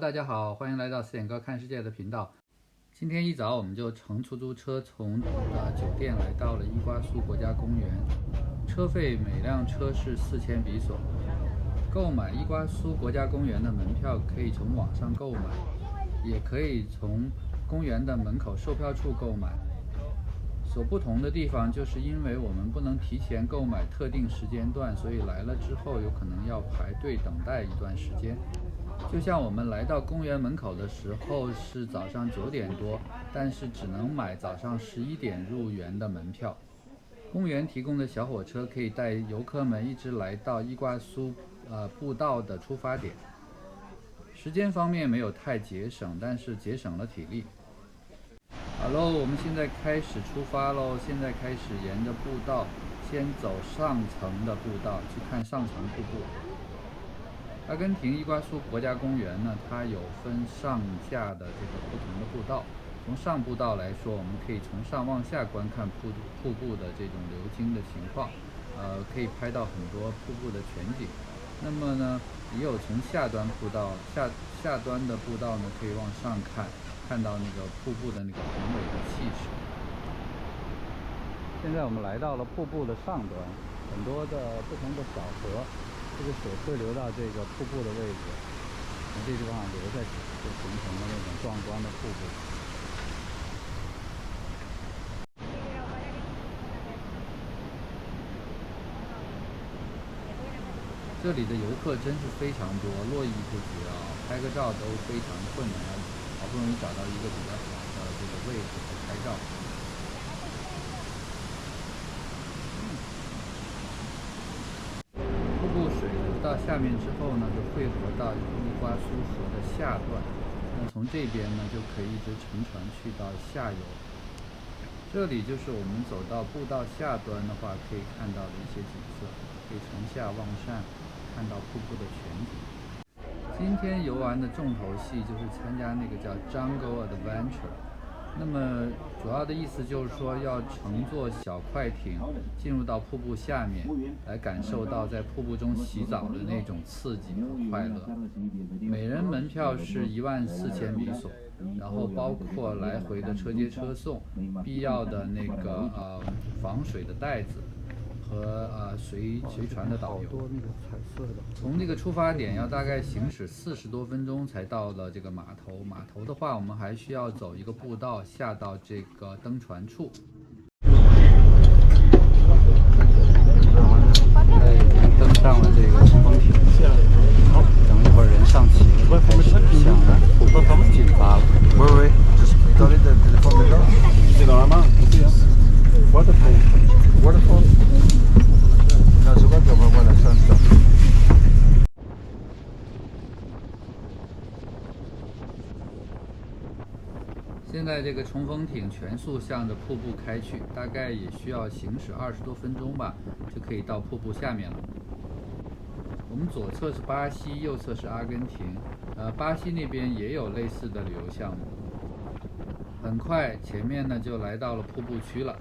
大家好，欢迎来到四眼哥看世界的频道。今天一早我们就乘出租车从酒店来到了伊瓜苏国家公园，车费每辆车是4000比索。购买伊瓜苏国家公园的门票可以从网上购买，也可以从公园的门口售票处购买。所不同的地方就是因为我们不能提前购买特定时间段，所以来了之后有可能要排队等待一段时间。就像我们来到公园门口的时候是早上9点多，但是只能买早上11点入园的门票。公园提供的小火车可以带游客们一直来到伊瓜苏步道的出发点。时间方面没有太节省，但是节省了体力。好喽，我们现在开始出发喽！现在开始沿着步道，先走上层的步道去看上层瀑布。阿根廷伊瓜苏国家公园呢，它有分上下的这个不同的步道。从上步道来说，我们可以从上往下观看瀑布的这种流经的情况，可以拍到很多瀑布的全景。那么呢，也有从下端步道下端的步道呢，可以往上看到那个瀑布的那个宏伟的气势。现在我们来到了瀑布的上端，很多的不同的小河，这个水会流到这个瀑布的位置，从这地方流下去，就形成了那种壮观的瀑布。这里的游客真是非常多，络绎不绝啊！拍个照都非常困难，好不容易找到一个比较好的这个位置拍照。瀑布水流到下面之后呢，就汇合到伊瓜苏河的下段。那从这边呢，就可以一直乘船去到下游。这里就是我们走到步道下端的话，可以看到的一些景色，可以从下往上看到瀑布的全景。今天游玩的重头戏就是参加那个叫 Jungle Adventure， 那么主要的意思就是说要乘坐小快艇进入到瀑布下面，来感受到在瀑布中洗澡的那种刺激和快乐。每人门票是14000比索，然后包括来回的车接车送，必要的那个防水的袋子和随船的导游。从这个出发点要大概行驶40多分钟才到了这个码头。码头的话，我们还需要走一个步道下到这个登船处。已经登上了这个冲锋艇，好，等一会儿人上齐了，开始向瀑布进发了。现在这个冲锋艇全速向着瀑布开去，大概也需要行驶20多分钟吧，就可以到瀑布下面了。我们左侧是巴西，右侧是阿根廷。巴西那边也有类似的旅游项目。很快，前面呢就来到了瀑布区了。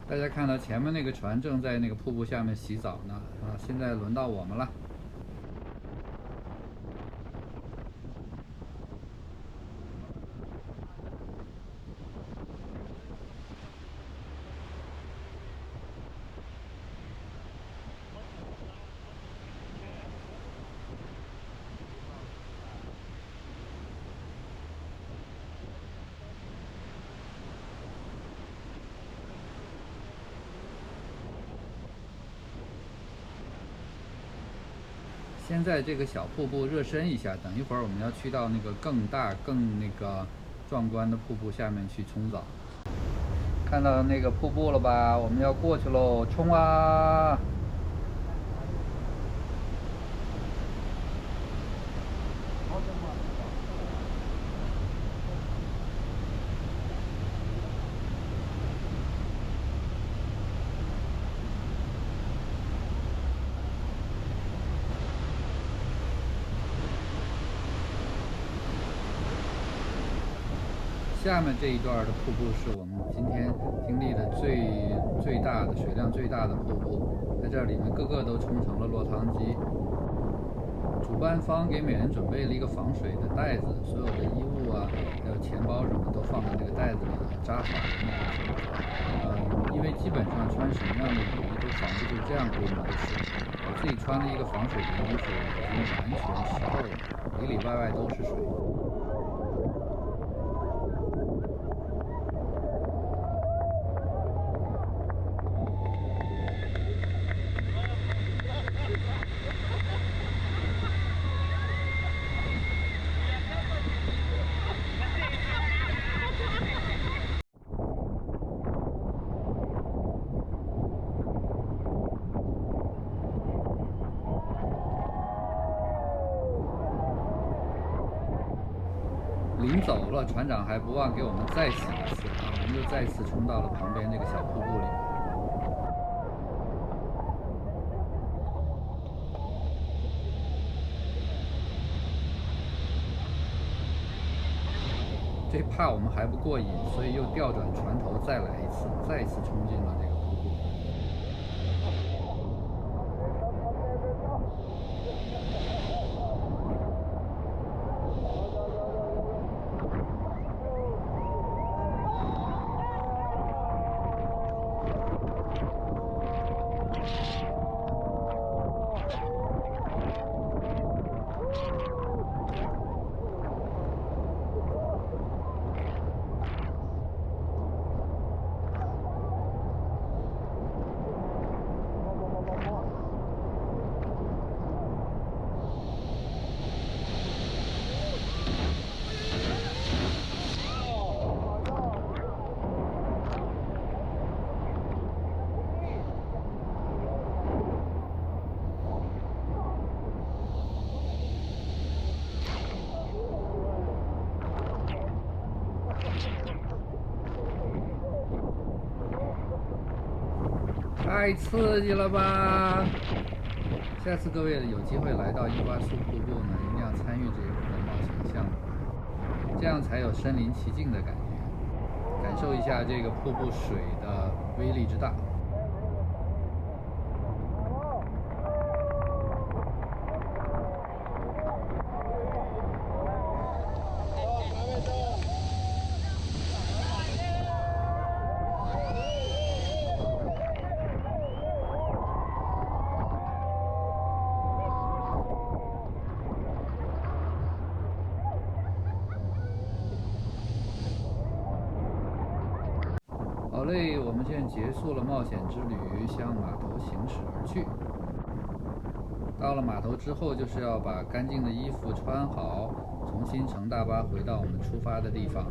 大家看到前面那个船正在那个瀑布下面洗澡呢，现在轮到我们了。先在这个小瀑布热身一下，等一会儿我们要去到那个更大、更那个壮观的瀑布下面去冲澡。看到那个瀑布了吧？我们要过去喽，冲啊！下面这一段的瀑布是我们今天经历的最大的水量最大的瀑布，在这里面个个都冲成了落汤鸡。主办方给每人准备了一个防水的袋子，所有的衣物啊，还有钱包什么都放在这个袋子里扎好。因为基本上穿什么样的雨衣都防不住这样规模的水。我自己穿了一个防水的衣服，已经完全湿透了，里里外外都是水。临走了，船长还不忘给我们再洗一次啊！我们又再次冲到了旁边这个小瀑布里。这怕我们还不过瘾，所以又调转船头再来一次，再次冲进了这个瀑布。太刺激了吧！下次各位有机会来到伊瓜苏瀑布呢，一定要参与这一回的冒险项目，这样才有身临其境的感觉，感受一下这个瀑布水的威力之大。好嘞，我们现在结束了冒险之旅，向码头行驶而去。到了码头之后，就是要把干净的衣服穿好，重新乘大巴回到我们出发的地方。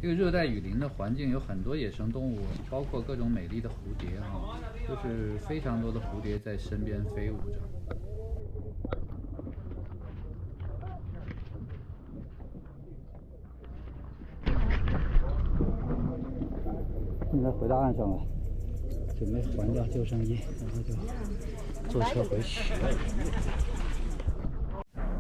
这个热带雨林的环境有很多野生动物，包括各种美丽的蝴蝶哈，就是非常多的蝴蝶在身边飞舞着。现在回到岸上了，准备还掉救生衣，然后就坐车回去。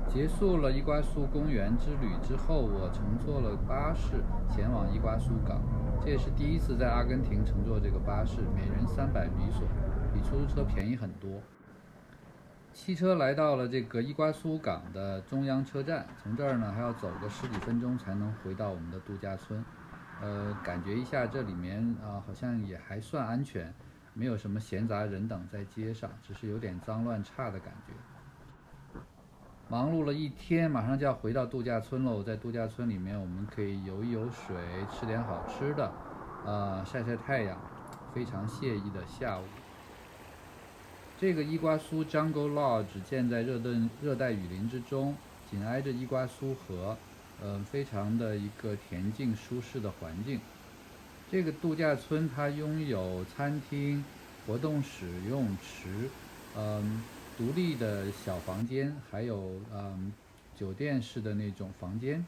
结束了伊瓜苏公园之旅之后，我乘坐了巴士前往伊瓜苏港。这也是第一次在阿根廷乘坐这个巴士，每人300比索，比出租车便宜很多。汽车来到了这个伊瓜苏港的中央车站，从这儿呢还要走个10几分钟才能回到我们的度假村。感觉一下这里面好像也还算安全，没有什么闲杂人等在街上，只是有点脏乱差的感觉。忙碌了一天，马上就要回到度假村喽。在度假村里面，我们可以游一游水，吃点好吃的，晒晒太阳，非常惬意的下午。这个伊瓜苏 Jungle Lodge 建在热带雨林之中，紧挨着伊瓜苏河，非常的一个恬静舒适的环境。这个度假村它拥有餐厅、活动室、游泳池，独立的小房间，还有酒店式的那种房间。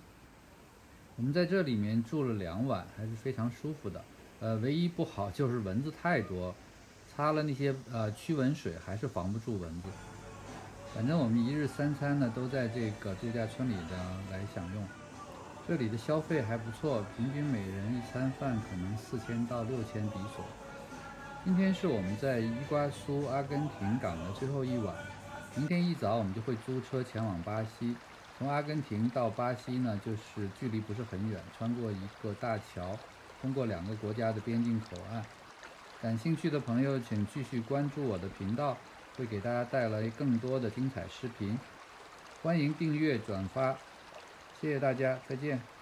我们在这里面住了2晚，还是非常舒服的。唯一不好就是蚊子太多，擦了那些驱蚊水还是防不住蚊子。反正我们一日三餐呢都在这个度假村里的来享用，这里的消费还不错，平均每人一餐饭可能4000到6000比索。今天是我们在伊瓜苏阿根廷港的最后一晚，明天一早我们就会租车前往巴西。从阿根廷到巴西呢，就是距离不是很远，穿过一个大桥，通过2个国家的边境口岸。感兴趣的朋友请继续关注我的频道，会给大家带来更多的精彩视频。欢迎订阅转发，谢谢大家，再见。